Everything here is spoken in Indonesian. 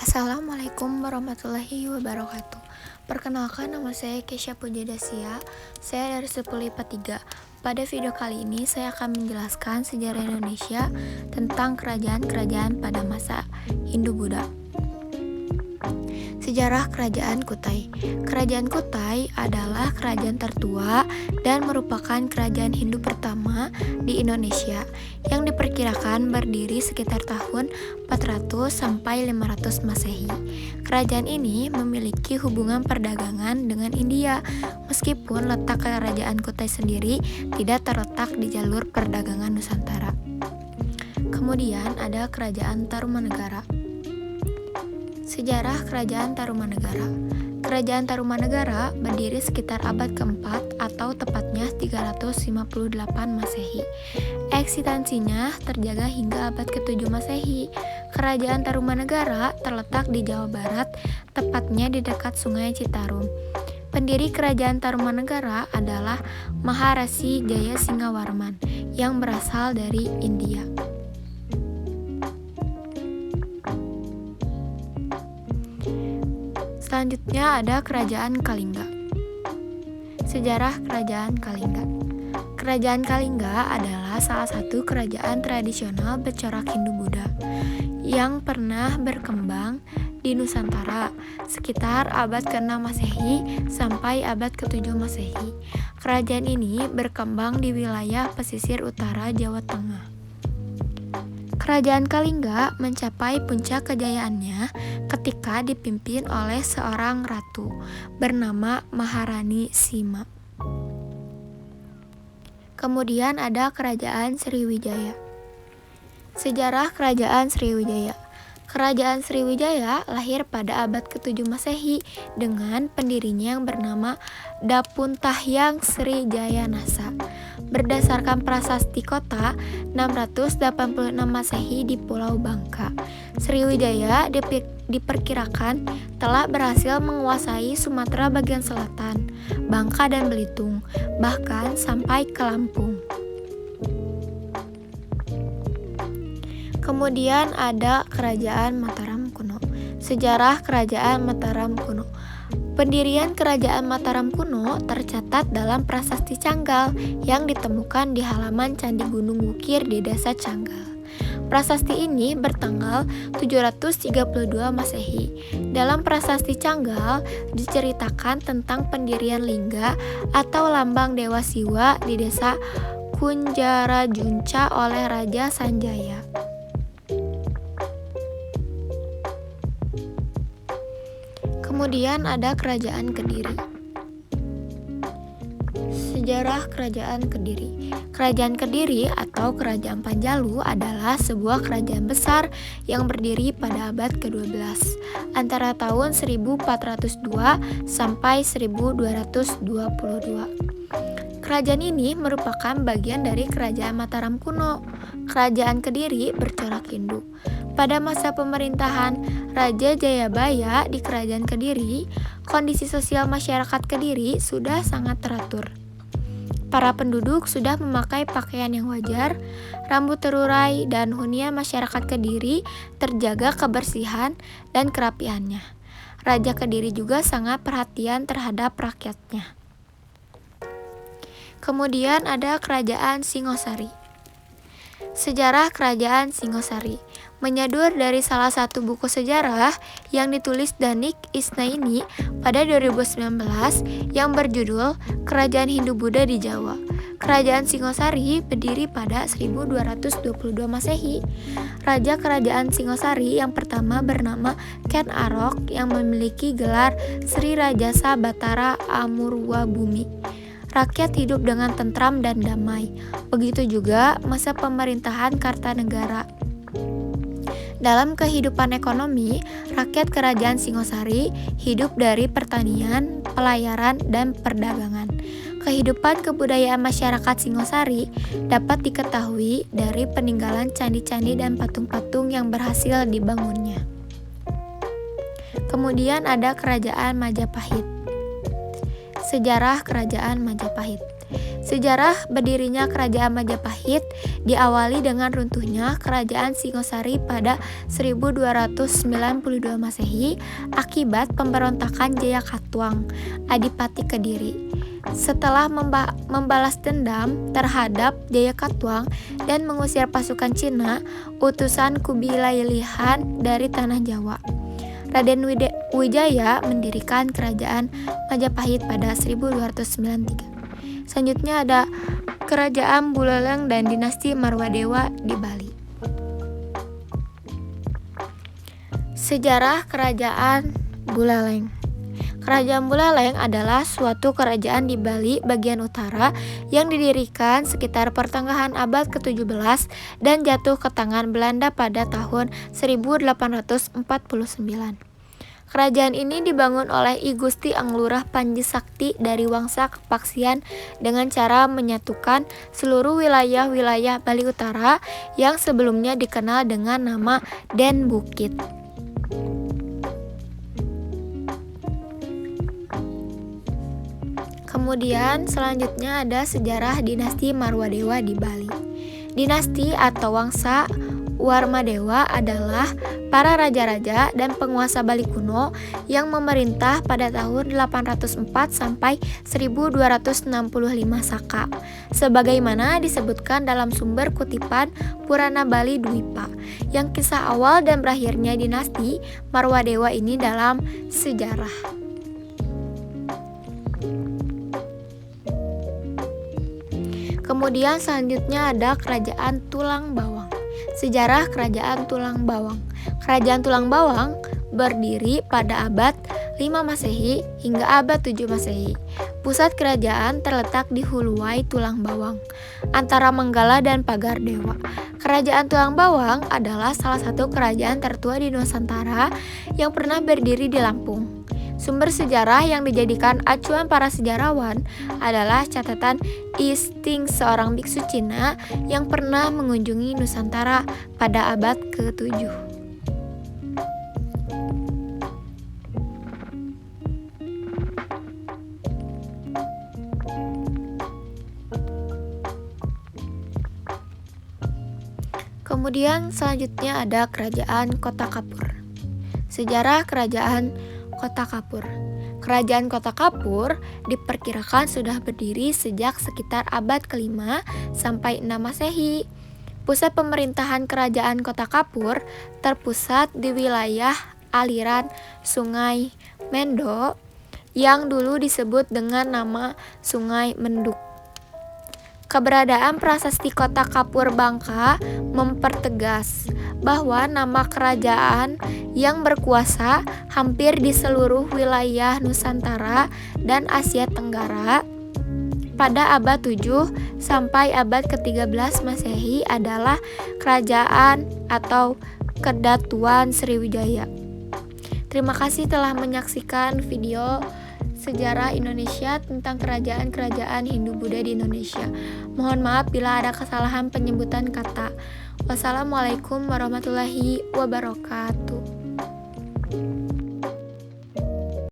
Assalamualaikum warahmatullahi wabarakatuh. Perkenalkan, nama saya Kesha Pujadasia. Saya dari 10IPA 3. Pada video kali ini saya akan menjelaskan sejarah Indonesia tentang kerajaan-kerajaan pada masa Hindu-Buddha. Sejarah Kerajaan Kutai. Kerajaan Kutai adalah kerajaan tertua dan merupakan kerajaan Hindu pertama di Indonesia yang diperkirakan berdiri sekitar tahun 400 sampai 500 Masehi. Kerajaan ini memiliki hubungan perdagangan dengan India, meskipun letak Kerajaan Kutai sendiri tidak terletak di jalur perdagangan Nusantara. Kemudian ada Kerajaan Tarumanegara. Sejarah Kerajaan Tarumanegara. Kerajaan Tarumanegara berdiri sekitar abad keempat atau tepatnya 358 Masehi. Eksistensinya terjaga hingga abad ke-7 Masehi. Kerajaan Tarumanegara terletak di Jawa Barat, tepatnya di dekat Sungai Citarum. Pendiri Kerajaan Tarumanegara adalah Maharesi Jayasinghawarman yang berasal dari India. Selanjutnya ada Kerajaan Kalingga. Sejarah Kerajaan Kalingga. Kerajaan Kalingga adalah salah satu kerajaan tradisional bercorak Hindu-Buddha yang pernah berkembang di Nusantara sekitar abad ke-6 Masehi sampai abad ke-7 Masehi. Kerajaan ini berkembang di wilayah pesisir utara Jawa Tengah. Kerajaan Kalingga mencapai puncak kejayaannya ketika dipimpin oleh seorang ratu bernama Maharani Sima. Kemudian ada Kerajaan Sriwijaya. Sejarah Kerajaan Sriwijaya. Kerajaan Sriwijaya lahir pada abad ke-7 Masehi dengan pendirinya yang bernama Dapuntahyang Sri Jayanasa. Berdasarkan prasasti kota 686 Masehi di Pulau Bangka, Sriwijaya diperkirakan telah berhasil menguasai Sumatera bagian selatan, Bangka dan Belitung, bahkan sampai ke Lampung. Kemudian ada Kerajaan Mataram kuno. Sejarah Kerajaan Mataram kuno. Pendirian Kerajaan Mataram kuno tercatat dalam prasasti Canggal yang ditemukan di halaman Candi Gunung Wukir di Desa Canggal. Prasasti ini bertanggal 732 Masehi. Dalam prasasti Canggal diceritakan tentang pendirian lingga atau lambang Dewa Siwa di Desa Kunjarajunca oleh Raja Sanjaya. Kemudian ada Kerajaan Kediri. Sejarah Kerajaan Kediri. Kerajaan Kediri atau Kerajaan Panjalu adalah sebuah kerajaan besar yang berdiri pada abad ke-12 antara tahun 1402 sampai 1222. Kerajaan ini merupakan bagian dari Kerajaan Mataram kuno. Kerajaan Kediri bercorak Hindu. Pada masa pemerintahan Raja Jayabaya di Kerajaan Kediri, kondisi sosial masyarakat Kediri sudah sangat teratur. Para penduduk sudah memakai pakaian yang wajar, rambut terurai, dan hunian masyarakat Kediri terjaga kebersihan dan kerapiannya. Raja Kediri juga sangat perhatian terhadap rakyatnya. Kemudian ada Kerajaan Singosari. Sejarah Kerajaan Singosari. Menyadur dari salah satu buku sejarah yang ditulis Danik Isnaini pada 2019 yang berjudul Kerajaan Hindu-Buddha di Jawa. Kerajaan Singosari berdiri pada 1222 Masehi. Raja Kerajaan Singosari yang pertama bernama Ken Arok yang memiliki gelar Sri Rajasa Batara Amurwabumi. Rakyat hidup dengan tentram dan damai. Begitu juga masa pemerintahan Kartanegara. Dalam kehidupan ekonomi, rakyat Kerajaan Singosari hidup dari pertanian, pelayaran, dan perdagangan. Kehidupan kebudayaan masyarakat Singosari dapat diketahui dari peninggalan candi-candi dan patung-patung yang berhasil dibangunnya. Kemudian ada Kerajaan Majapahit. Sejarah Kerajaan Majapahit. Sejarah berdirinya Kerajaan Majapahit diawali dengan runtuhnya Kerajaan Singosari pada 1292 Masehi akibat pemberontakan Jayakatwang, Adipati Kediri. Setelah membalas dendam terhadap Jayakatwang dan mengusir pasukan Cina, utusan Kubilai Lihan dari tanah Jawa, Raden Wijaya mendirikan Kerajaan Majapahit pada 1293. Selanjutnya ada Kerajaan Buleleng dan Dinasti Marwadewa di Bali. Sejarah Kerajaan Buleleng. Kerajaan Buleleng adalah suatu kerajaan di Bali bagian utara yang didirikan sekitar pertengahan abad ke-17 dan jatuh ke tangan Belanda pada tahun 1849. Kerajaan ini dibangun oleh I Gusti Anglurah Panji Sakti dari Wangsa Kapaksian dengan cara menyatukan seluruh wilayah-wilayah Bali Utara yang sebelumnya dikenal dengan nama Den Bukit. Kemudian selanjutnya ada sejarah dinasti Marwadewa di Bali. Dinasti atau Wangsa Warmadewa adalah para raja-raja dan penguasa Bali kuno yang memerintah pada tahun 804 sampai 1265 Saka, sebagaimana disebutkan dalam sumber kutipan Purana Bali Dwipa, yang kisah awal dan berakhirnya dinasti Marwadewa ini dalam sejarah. Kemudian selanjutnya ada Kerajaan Tulang Bawang. Sejarah Kerajaan Tulang Bawang. Kerajaan Tulang Bawang berdiri pada abad 5 Masehi hingga abad 7 Masehi. Pusat kerajaan terletak di Huluwai Tulang Bawang, antara Manggala dan Pagar Dewa. Kerajaan Tulang Bawang adalah salah satu kerajaan tertua di Nusantara yang pernah berdiri di Lampung. Sumber sejarah yang dijadikan acuan para sejarawan adalah catatan Isting, seorang biksu Cina yang pernah mengunjungi Nusantara pada abad ke-7. Kemudian selanjutnya ada Kerajaan Kota Kapur. Sejarah Kerajaan Kota Kapur. Kerajaan Kota Kapur diperkirakan sudah berdiri sejak sekitar abad ke-5 sampai 6 Masehi. Pusat pemerintahan Kerajaan Kota Kapur terpusat di wilayah aliran Sungai Mendo yang dulu disebut dengan nama Sungai Menduk. Keberadaan prasasti Kota Kapur Bangka mempertegas bahwa nama kerajaan yang berkuasa hampir di seluruh wilayah Nusantara dan Asia Tenggara pada abad 7 sampai abad ke-13 Masehi adalah Kerajaan atau Kedatuan Sriwijaya. Terima kasih telah menyaksikan video sejarah Indonesia tentang kerajaan-kerajaan Hindu-Buddha di Indonesia. Mohon maaf bila ada kesalahan penyebutan kata. Wassalamualaikum warahmatullahi wabarakatuh.